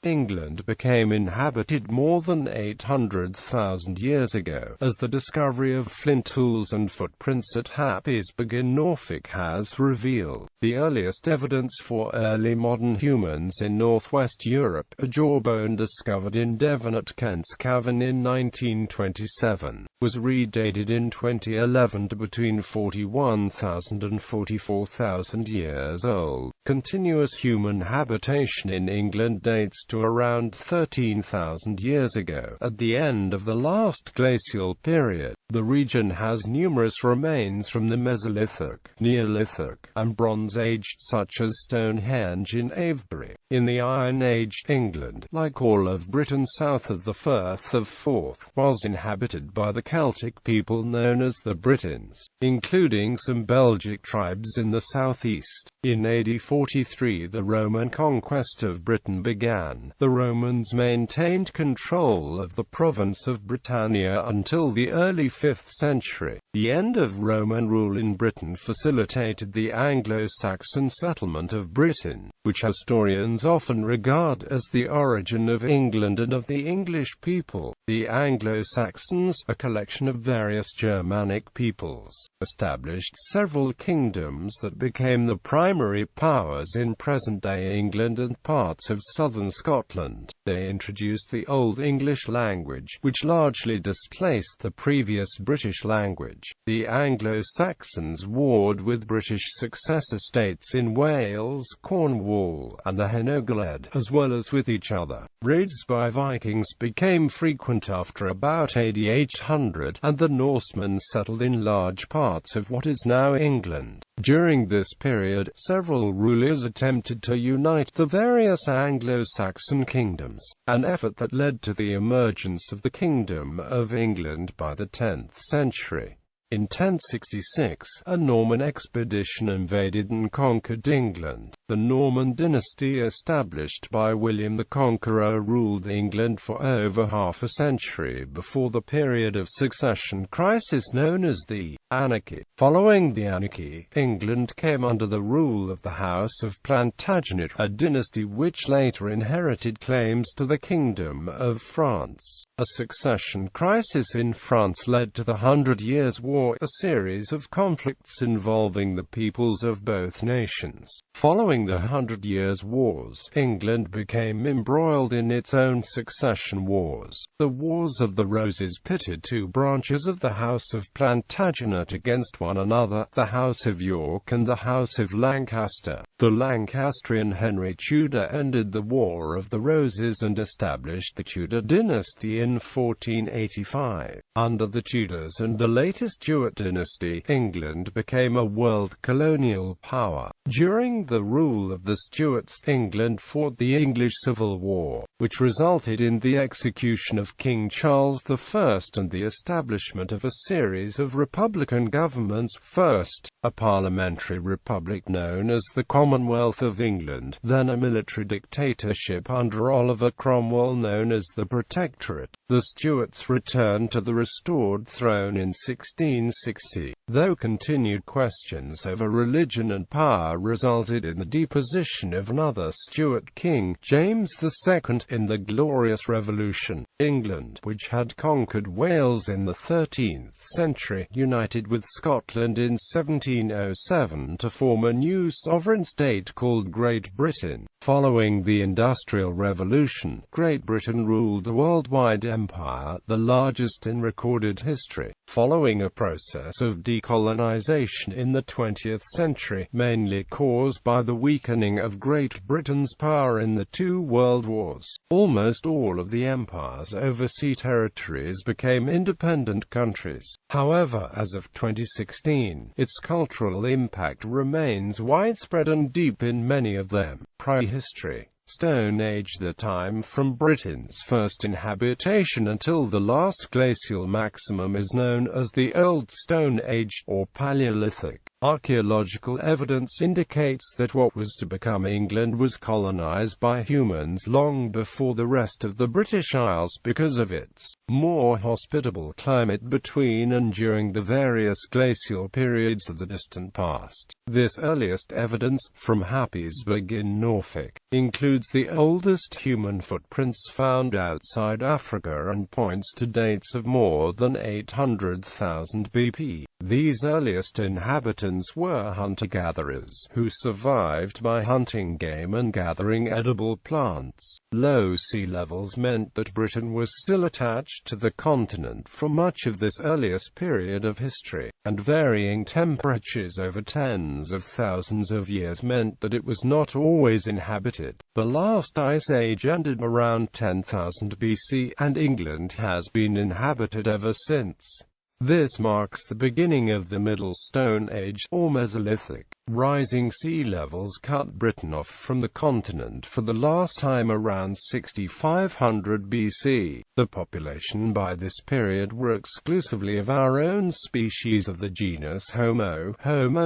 England became inhabited more than 800,000 years ago, as the discovery of flint tools and footprints at Happisburgh in Norfolk has revealed. The earliest evidence for early modern humans in northwest Europe, a jawbone discovered in Devon at Kents Cavern in 1927, was redated in 2011 to between 41,000 and 44,000 years old. Continuous human habitation in England dates to around 13,000 years ago, at the end of the last glacial period. The region has numerous remains from the Mesolithic, Neolithic, and Bronze Age, such as Stonehenge and Avebury. In the Iron Age, England, like all of Britain south of the Firth of Forth, was inhabited by the Celtic people known as the Britons, including some Belgic tribes in the southeast. In AD 43, the Roman conquest of Britain began. The Romans maintained control of the province of Britannia until the early 5th century. The end of Roman rule in Britain facilitated the Anglo-Saxon settlement of Britain, which historians often regard as the origin of England and of the English people. The Anglo-Saxons, a collection of various Germanic peoples, established several kingdoms that became the primary powers in present-day England and parts of southern Scotland. They introduced the Old English language, which largely displaced the previous British language. The Anglo-Saxons warred with British successor states in Wales, Cornwall, and the Hainault, as well as with each other. Raids by Vikings became frequent after about AD 800, and the Norsemen settled in large parts of what is now England. During this period, several rulers attempted to unite the various Anglo-Saxon kingdoms, an effort that led to the emergence of the Kingdom of England by the 10th century. In 1066, a Norman expedition invaded and conquered England. The Norman dynasty established by William the Conqueror ruled England for over half a century before the period of succession crisis known as the Anarchy. Following the Anarchy, England came under the rule of the House of Plantagenet, a dynasty which later inherited claims to the Kingdom of France. A succession crisis in France led to the 100 Years' War, a series of conflicts involving the peoples of both nations. Following the 100 Years' Wars, England became embroiled in its own succession wars. The Wars of the Roses pitted two branches of the House of Plantagenet against one another, the House of York and the House of Lancaster. The Lancastrian Henry Tudor ended the War of the Roses and established the Tudor dynasty in 1485. Under the Tudors and the later Stuart dynasty, England became a world colonial power. During the rule of the Stuarts, England fought the English Civil War, which resulted in the execution of King Charles I and the establishment of a series of republican governments. First, a parliamentary republic known as the Commonwealth of England, then a military dictatorship under Oliver Cromwell known as the Protectorate. The Stuarts returned to the restored throne in 1660, though continued questions over religion and power resulted in the deposition of another Stuart king, James II, in the Glorious Revolution. England, which had conquered Wales in the 13th century, united with Scotland in 1707 to form a new sovereign state called Great Britain. Following the Industrial Revolution, Great Britain ruled a worldwide empire, the largest in recorded history. Following a process of decolonization in the 20th century, mainly caused by the weakening of Great Britain's power in the two world wars, almost all of the empire's overseas territories became independent countries. However, as of 2016, its cultural impact remains widespread and deep in many of them. Prehistory. Stone Age, the time from Britain's first inhabitation until the last glacial maximum, is known as the Old Stone Age, or Paleolithic. Archaeological evidence indicates that what was to become England was colonized by humans long before the rest of the British Isles because of its more hospitable climate between and during the various glacial periods of the distant past. This earliest evidence, from Happisburgh in Norfolk, includes the oldest human footprints found outside Africa and points to dates of more than 800,000 BP. These earliest inhabitants were hunter-gatherers, who survived by hunting game and gathering edible plants. Low sea levels meant that Britain was still attached to the continent for much of this earliest period of history, and varying temperatures over tens of thousands of years meant that it was not always inhabited. The last ice age ended around 10,000 BC, and England has been inhabited ever since. This marks the beginning of the Middle Stone Age, or Mesolithic. Rising sea levels cut Britain off from the continent for the last time around 6500 BC. The population by this period were exclusively of our own species of the genus Homo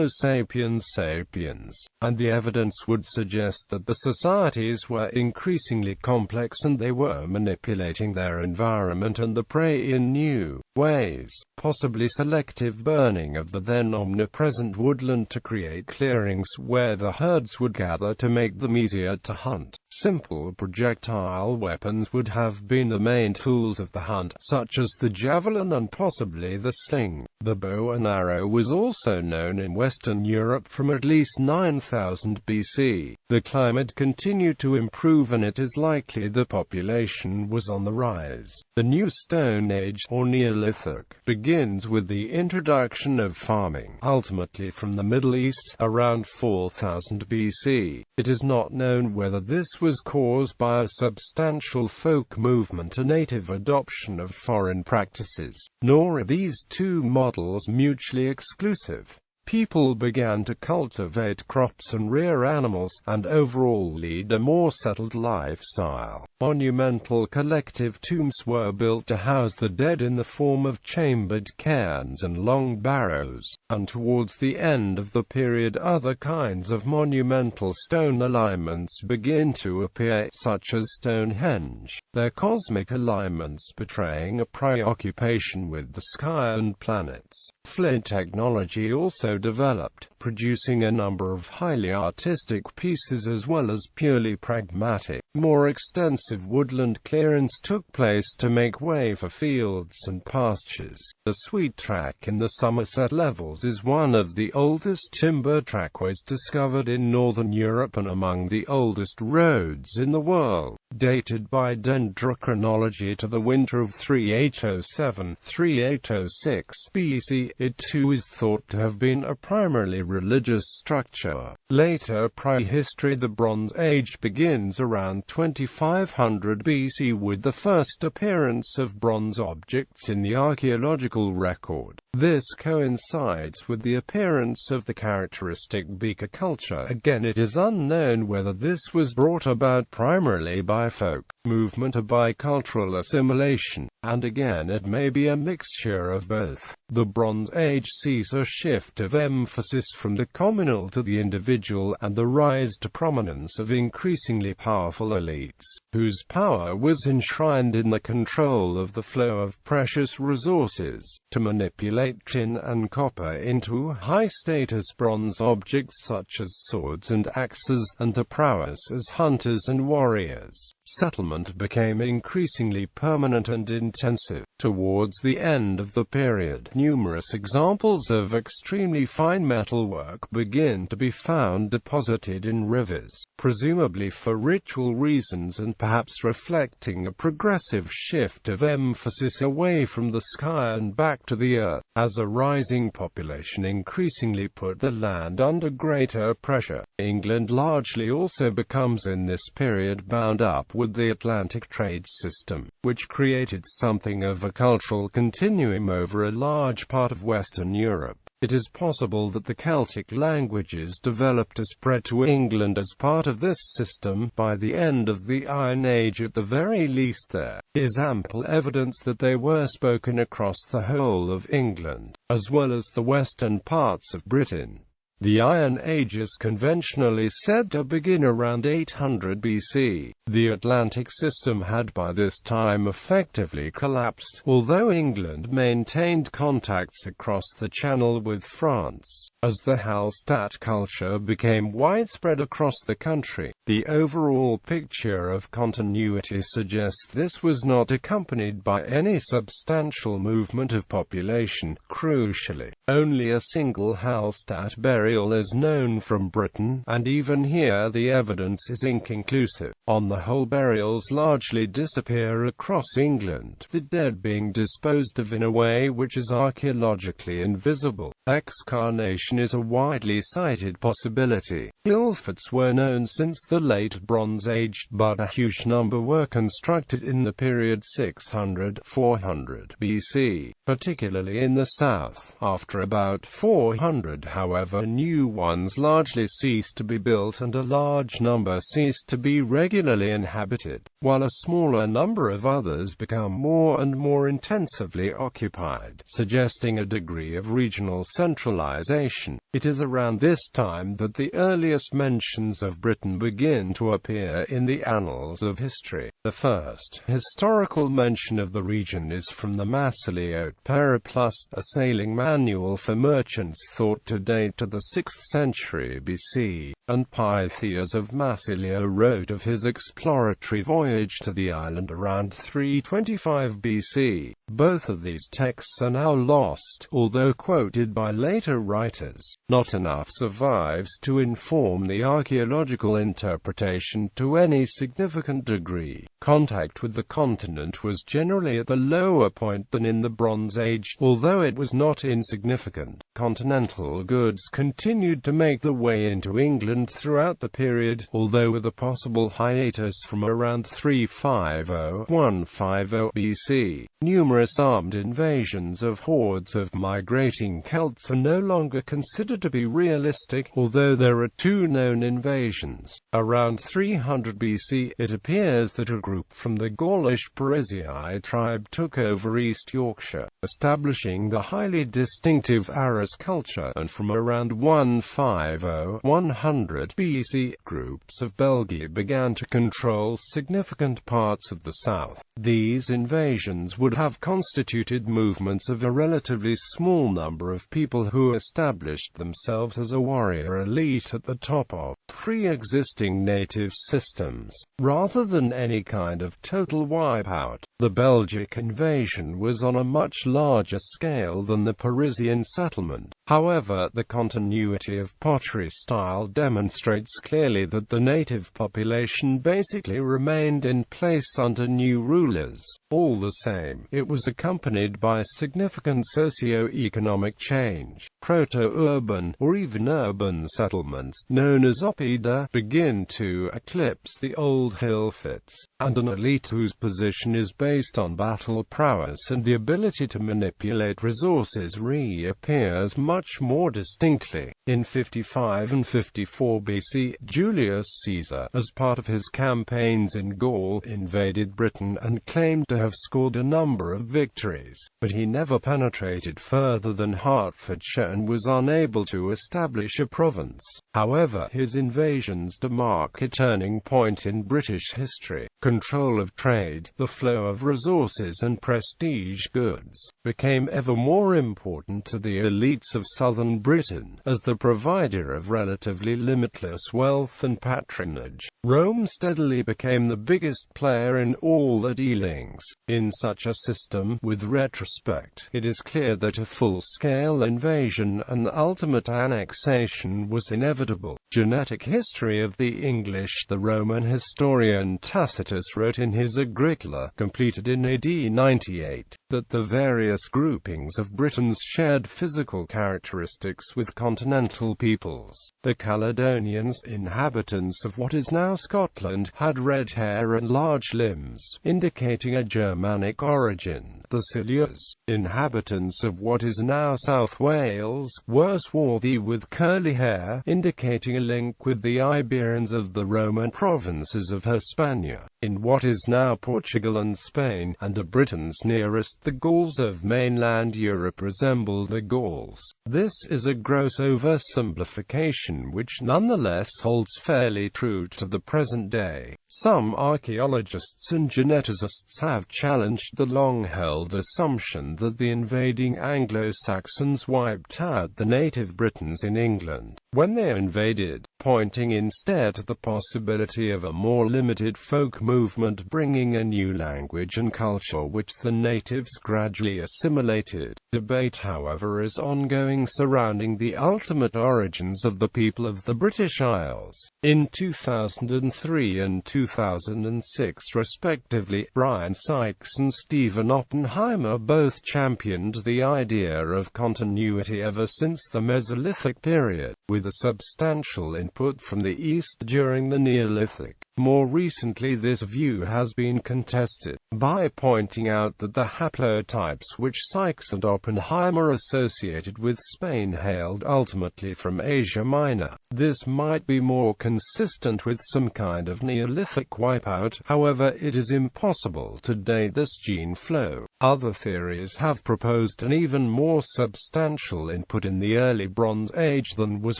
sapiens sapiens, and the evidence would suggest that the societies were increasingly complex and they were manipulating their environment and the prey in new ways. Possibly selective burning of the then omnipresent woodland to create clearings where the herds would gather to make them easier to hunt. Simple projectile weapons would have been the main tools of the hunt, such as the javelin and possibly the sling. The bow and arrow was also known in Western Europe from at least 9000 BC. The climate continued to improve and it is likely the population was on the rise. The New Stone Age, or Neolithic, begins with the introduction of farming, ultimately from the Middle East, around 4000 BC. It is not known whether this was caused by a substantial folk movement or native adoption of foreign practices, nor are these two models mutually exclusive. People began to cultivate crops and rear animals, and overall lead a more settled lifestyle. Monumental collective tombs were built to house the dead in the form of chambered cairns and long barrows, and towards the end of the period other kinds of monumental stone alignments begin to appear, such as Stonehenge, their cosmic alignments betraying a preoccupation with the sky and planets. Flint technology also developed, producing a number of highly artistic pieces as well as purely pragmatic. More extensive woodland clearance took place to make way for fields and pastures. The Sweet Track in the Somerset Levels is one of the oldest timber trackways discovered in northern Europe and among the oldest roads in the world. Dated by dendrochronology to the winter of 3807-3806 BC, it too is thought to have been a primarily religious structure. Later prehistory. The Bronze Age begins around 2500 BC with the first appearance of bronze objects in the archaeological record. This coincides with the appearance of the characteristic beaker culture. Again, it is unknown whether this was brought about primarily by folk movement or by cultural assimilation, and again it may be a mixture of both. The Bronze Age sees a shift of emphasis from the communal to the individual and the rise to prominence of increasingly powerful elites, whose power was enshrined in the control of the flow of precious resources, to manipulate tin and copper into high-status bronze objects such as swords and axes, and to prowess as hunters and warriors. Settlement became increasingly permanent and intensive. Towards the end of the period, numerous examples of extremely fine metalwork begin to be found deposited in rivers, presumably for ritual reasons and perhaps reflecting a progressive shift of emphasis away from the sky and back to the earth, as a rising population increasingly put the land under greater pressure. England largely also becomes in this period bound up with the Atlantic trade system, which created something of a cultural continuum over a large part of Western Europe. It is possible that the Celtic languages developed or spread to England as part of this system. By the end of the Iron Age at the very least, there is ample evidence that they were spoken across the whole of England, as well as the western parts of Britain. The Iron Age is conventionally said to begin around 800 BC. The Atlantic system had by this time effectively collapsed, although England maintained contacts across the Channel with France. As the Hallstatt culture became widespread across the country, the overall picture of continuity suggests this was not accompanied by any substantial movement of population. Crucially, only a single Hallstatt burial is known from Britain, and even here the evidence is inconclusive. On the whole, burials largely disappear across England, the dead being disposed of in a way which is archaeologically invisible. Excarnation is a widely cited possibility. Hill forts were known since the late Bronze Age, but a huge number were constructed in the period 600–400 BC, particularly in the south. After about 400, however, new ones largely ceased to be built and a large number ceased to be regularly inhabited, while a smaller number of others become more and more intensively occupied, suggesting a degree of regional centralization. It is around this time that the earliest mentions of Britain begin to appear in the annals of history. The first historical mention of the region is from the Mesolithic Periplus, a sailing manual for merchants thought to date to the 6th century BC, and Pytheas of Massilia wrote of his exploratory voyage to the island around 325 BC. Both of these texts are now lost, although quoted by later writers. Not enough survives to inform the archaeological interpretation to any significant degree. Contact with the continent was generally at the lower point than in the Bronze Age, although it was not insignificant. Continental goods continued to make their way into England throughout the period, although with a possible hiatus from around 350–150 BC. Numerous armed invasions of hordes of migrating Celts are no longer considered to be realistic, although there are two known invasions. Around 300 BC, it appears that a group from the Gaulish Parisii tribe took over East Yorkshire, establishing the highly distinctive Aras culture, and from around 150–100 BC, groups of Belgae began to control significant parts of the south. These invasions would have constituted movements of a relatively small number of people who established themselves as a warrior elite at the top of pre-existing native systems, rather than any kind of total wipeout. The Belgic invasion was on a much larger scale than the Parisian settlement. However, the continuity of pottery style demonstrates clearly that the native population basically remained in place under new rulers. All the same, it was accompanied by significant socio-economic change. Proto-urban, or even urban settlements, known as oppida, begin to eclipse the old hill forts, and an elite whose position is based on battle prowess and the ability to manipulate resources reappears much more distinctly. In 55 and 54 BC, Julius Caesar, as part of his campaigns in Gaul, invaded Britain and claimed to have scored a number of victories, but he never penetrated further than Hertfordshire and was unable to establish a province. However, his invasions mark a turning point in British history. Control of trade, the flow of resources and prestige goods, became ever more important to the elites of southern Britain, as the provider of relatively limitless wealth and patronage. Rome steadily became the biggest player in all the dealings. In such a system, with retrospect, it is clear that a full-scale invasion and ultimate annexation was inevitable. Genetic history of the English. The Roman historian Tacitus wrote in his Agricola, completed in AD 98, that the various groupings of Britons shared physical characteristics with continental peoples. The Caledonians, inhabitants of what is now Scotland, had red hair and large limbs, indicating a Germanic origin. The Silures, inhabitants of what is now South Wales, were swarthy with curly hair, indicating a link with the Iberians of the Roman provinces of Hispania, in what is now Portugal and Spain, and the Britons nearest the Gauls of mainland Europe resembled the Gauls. This is a gross oversimplification which nonetheless holds fairly true to the present day. Some archaeologists and geneticists have challenged the long-held assumption that the invading Anglo-Saxons wiped out the native Britons in England when they invaded, pointing instead to the possibility of a more limited folk movement bringing a new language and culture which the natives gradually assimilated. Debate, however, is ongoing surrounding the ultimate origins of the people of the British Isles. In 2003 and 2006 respectively, Brian Sykes and Stephen Oppenheimer both championed the idea of continuity ever since the Mesolithic period, with a substantial input from the East during the Neolithic. More recently, this view has been contested, by pointing out that the haplotypes which Sykes and Oppenheimer associated with Spain hailed ultimately from Asia Minor. This might be more consistent with some kind of Neolithic wipeout, however it is impossible to date this gene flow. Other theories have proposed an even more substantial input in the early Bronze Age than was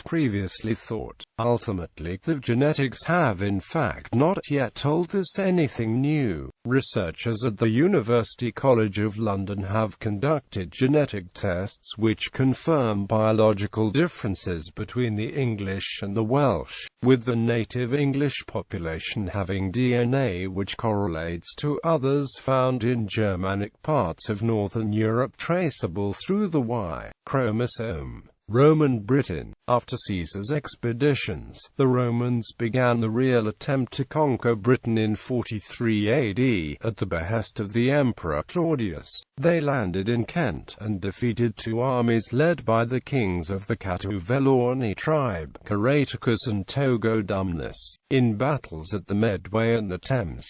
previously thought. Ultimately, the genetics have in fact not yet told us anything new. Researchers at the University College of London have conducted genetic tests which confirm biological differences between the English and the Welsh, with the native English population having DNA which correlates to others found in Germanic parts of northern Europe traceable through the Y chromosome. Roman Britain. After Caesar's expeditions, the Romans began the real attempt to conquer Britain in 43 AD, at the behest of the Emperor Claudius. They landed in Kent, and defeated two armies led by the kings of the Catuvellauni tribe, Caratacus and Togodumnus, in battles at the Medway and the Thames.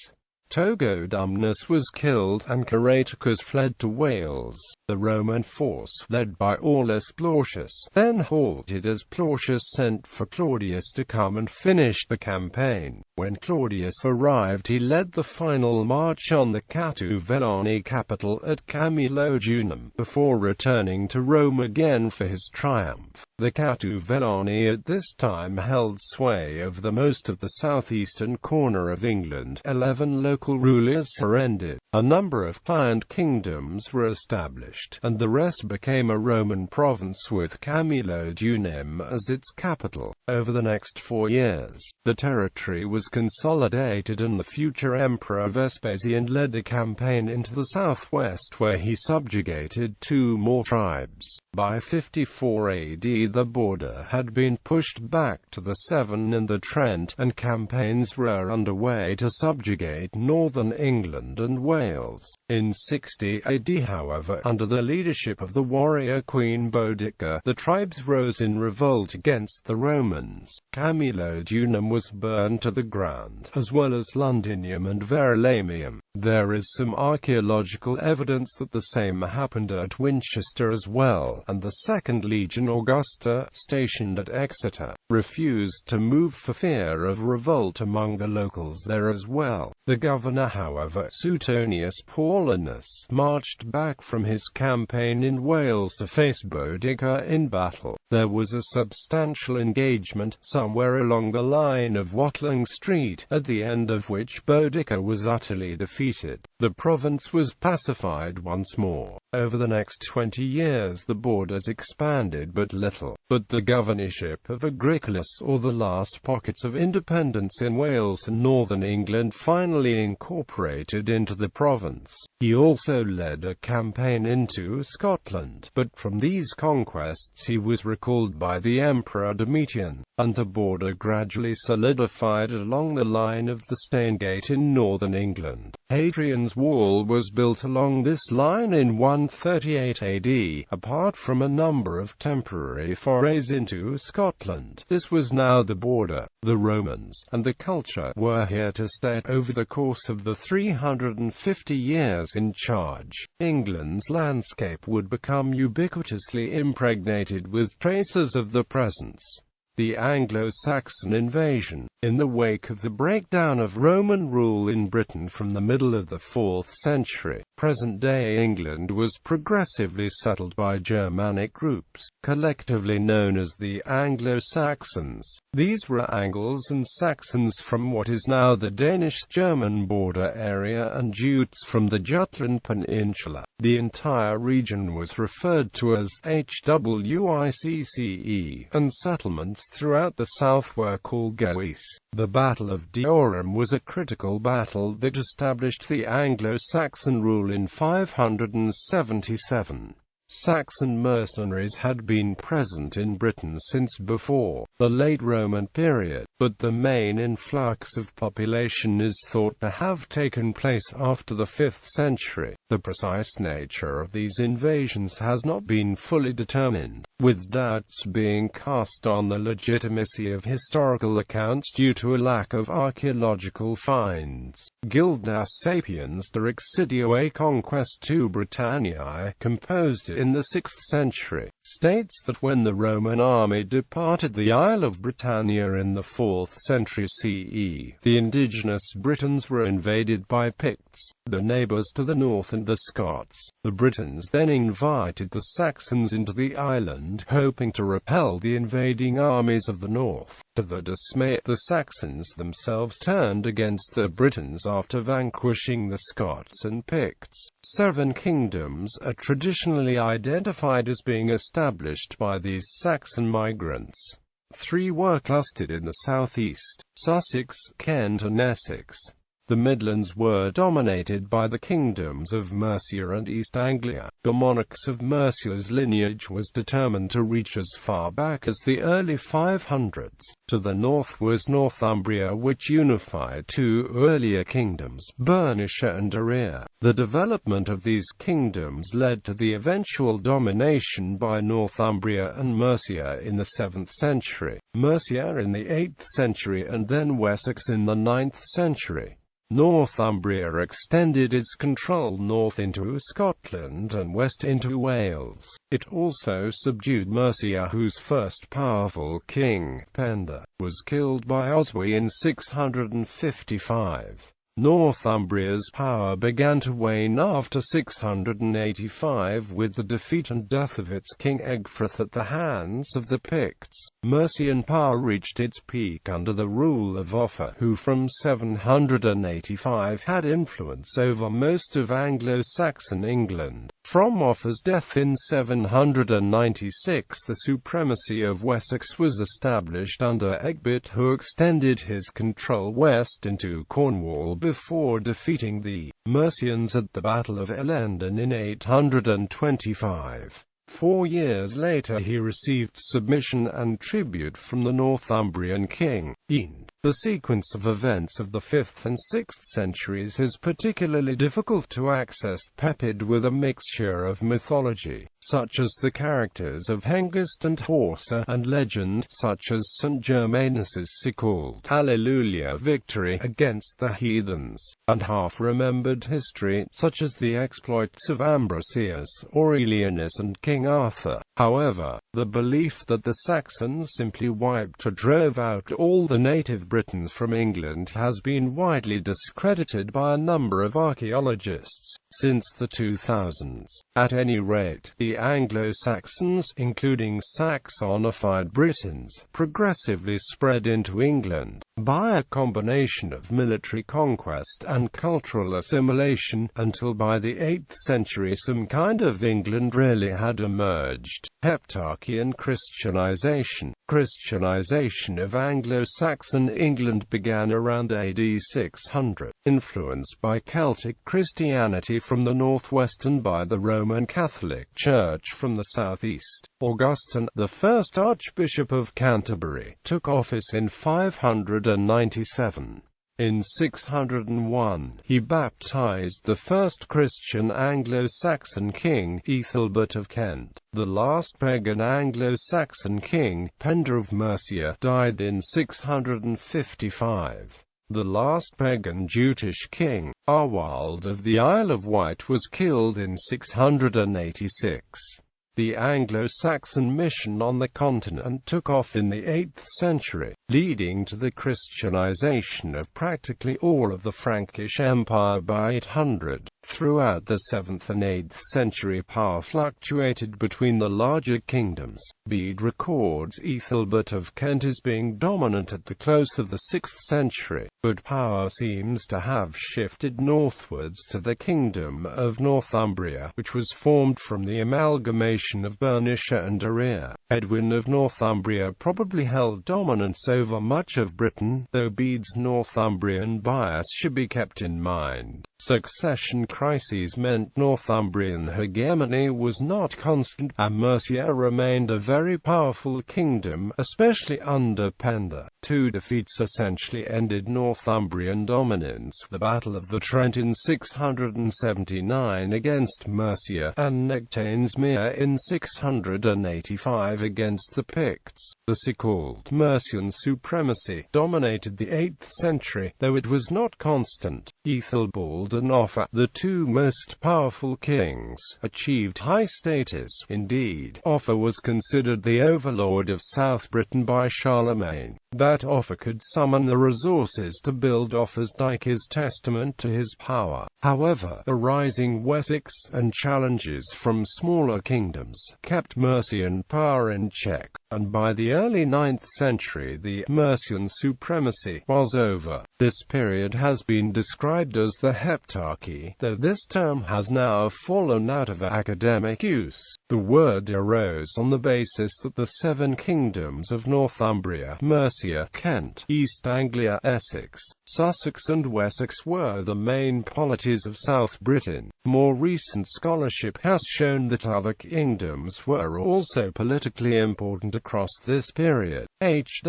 Togodumnus was killed, and Caratacus fled to Wales. The Roman force, led by Aulus Plautius, then halted as Plautius sent for Claudius to come and finish the campaign. When Claudius arrived, he led the final march on the Catuvellani capital at Camulodunum, before returning to Rome again for his triumph. The Catuvellani at this time held sway over most of the southeastern corner of England. 11 local rulers surrendered. A number of client kingdoms were established, and the rest became a Roman province with Camulodunum as its capital. Over the next 4 years, the territory was consolidated, and the future Emperor Vespasian led a campaign into the southwest where he subjugated 2 more tribes. By 54 AD, the border had been pushed back to the Severn and the Trent, and campaigns were underway to subjugate northern England and Wales. In 60 AD, however, under the leadership of the warrior Queen Boudicca, the tribes rose in revolt against the Romans. Camulodunum was burned to the ground, as well as Londinium and Verulamium. There is some archaeological evidence that the same happened at Winchester as well, and the 2nd Legion Augusta, stationed at Exeter, refused to move for fear of revolt among the locals there as well. The governor, however, Suetonius Paulinus, marched back from his campaign in Wales to face Boudicca in battle. There was a substantial engagement, somewhere along the line of Watling Street, at the end of which Boudicca was utterly defeated. The province was pacified once more. Over the next 20 years the borders expanded but little, but the governorship of Agricola, or the last pockets of independence in Wales and northern England, finally incorporated into the province. He also led a campaign into Scotland, but from these conquests he was recalled by the Emperor Domitian. and the border gradually solidified along the line of the Stone Gate in northern England. Hadrian's Wall was built along this line in 138 AD, apart from a number of temporary forays into Scotland. This was now the border. The Romans and the culture were here to stay over the course of the 350 years in charge. England's landscape would become ubiquitously impregnated with traces of the presence. The Anglo-Saxon invasion. In the wake of the breakdown of Roman rule in Britain from the middle of the 4th century, present-day England was progressively settled by Germanic groups, collectively known as the Anglo-Saxons. These were Angles and Saxons from what is now the Danish-German border area and Jutes from the Jutland Peninsula. The entire region was referred to as Hwicce, and settlements throughout the south were called Gewiss. The Battle of Diorum was a critical battle that established the Anglo-Saxon rule in 577. Saxon mercenaries had been present in Britain since before the late Roman period, but the main influx of population is thought to have taken place after the 5th century. The precise nature of these invasions has not been fully determined, with doubts being cast on the legitimacy of historical accounts due to a lack of archaeological finds. Gildas Sapiens de Excidioe Conquestu Britanniae, composed in the 6th century, states that when the Roman army departed the Isle of Britannia in the 4th century CE, the indigenous Britons were invaded by Picts, the neighbours to the north, and the Scots. The Britons then invited the Saxons into the island, hoping to repel the invading armies of the north. To the dismay, the Saxons themselves turned against the Britons after vanquishing the Scots and Picts. 7 kingdoms are traditionally identified as being established by these Saxon migrants. 3 were clustered in the southeast: Sussex, Kent and Essex. The Midlands were dominated by the kingdoms of Mercia and East Anglia. The monarchs of Mercia's lineage was determined to reach as far back as the early 500s. To the north was Northumbria, which unified 2 earlier kingdoms, Bernicia and Area. The development of these kingdoms led to the eventual domination by Northumbria and Mercia in the 7th century, Mercia in the 8th century, and then Wessex in the 9th century. Northumbria extended its control north into Scotland and west into Wales. It also subdued Mercia, whose first powerful king, Penda, was killed by Oswy in 655. Northumbria's power began to wane after 685 with the defeat and death of its king Egfrith at the hands of the Picts. Mercian power reached its peak under the rule of Offa, who from 785 had influence over most of Anglo-Saxon England. From Offa's death in 796, the supremacy of Wessex was established under Egbert, who extended his control west into Cornwall before defeating the Mercians at the Battle of Ellendon in 825. 4 years later he received submission and tribute from the Northumbrian king, Eand. The sequence of events of the 5th and 6th centuries is particularly difficult to access, peppered with a mixture of mythology, such as the characters of Hengist and Horsa, and legend, such as St. Germanus's so-called Hallelujah victory against the heathens, and half-remembered history, such as the exploits of Ambrosius, Aurelianus and King Arthur. However, the belief that the Saxons simply wiped or drove out all the native Britons from England has been widely discredited by a number of archaeologists since the 2000s. At any rate, the Anglo-Saxons, including Saxonified Britons, progressively spread into England by a combination of military conquest and cultural assimilation, until by the 8th century some kind of England really had emerged. Heptarchy and Christianization. Christianization of Anglo-Saxon England began around AD 600, influenced by Celtic Christianity from the northwest and by the Roman Catholic Church from the southeast. Augustine, the first Archbishop of Canterbury, took office in 597. In 601, he baptized the first Christian Anglo-Saxon king, Ethelbert of Kent. The last pagan Anglo-Saxon king, Penda of Mercia, died in 655. The last pagan Jutish king, Arwald of the Isle of Wight, was killed in 686. The Anglo-Saxon mission on the continent took off in the 8th century, leading to the Christianization of practically all of the Frankish Empire by 800. Throughout the 7th and 8th century, power fluctuated between the larger kingdoms. Bede records Ethelbert of Kent as being dominant at the close of the 6th century, but power seems to have shifted northwards to the kingdom of Northumbria, which was formed from the amalgamation of Bernicia and Area. Edwin of Northumbria probably held dominance over much of Britain, though Bede's Northumbrian bias should be kept in mind. Succession crises meant Northumbrian hegemony was not constant, and Mercia remained a very powerful kingdom, especially under Penda. Two defeats essentially ended Northumbrian dominance: the Battle of the Trent in 679 against Mercia, and Nectanesmere in 685 against the Picts. The so-called Mercian supremacy dominated the 8th century, though it was not constant. Ethelbald and Offa, the two most powerful kings, achieved high status. Indeed, Offa was considered the overlord of South Britain by Charlemagne. That Offa could summon the resources to build Offa's dike is testament to his power. However, the rising Wessex and challenges from smaller kingdoms kept Mercian power in check, and by the early 9th century the Mercian supremacy was over. This period has been described as the Heptarchy, though this term has now fallen out of academic use. The word arose on the basis that the 7 kingdoms of Northumbria, Mercia, Kent, East Anglia, Essex, Sussex and Wessex were the main polities of South Britain. More recent scholarship has shown that other kingdoms were also politically important across this period. Hwicce,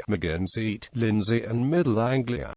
Meganseat, Lindsay and Middle Anglia.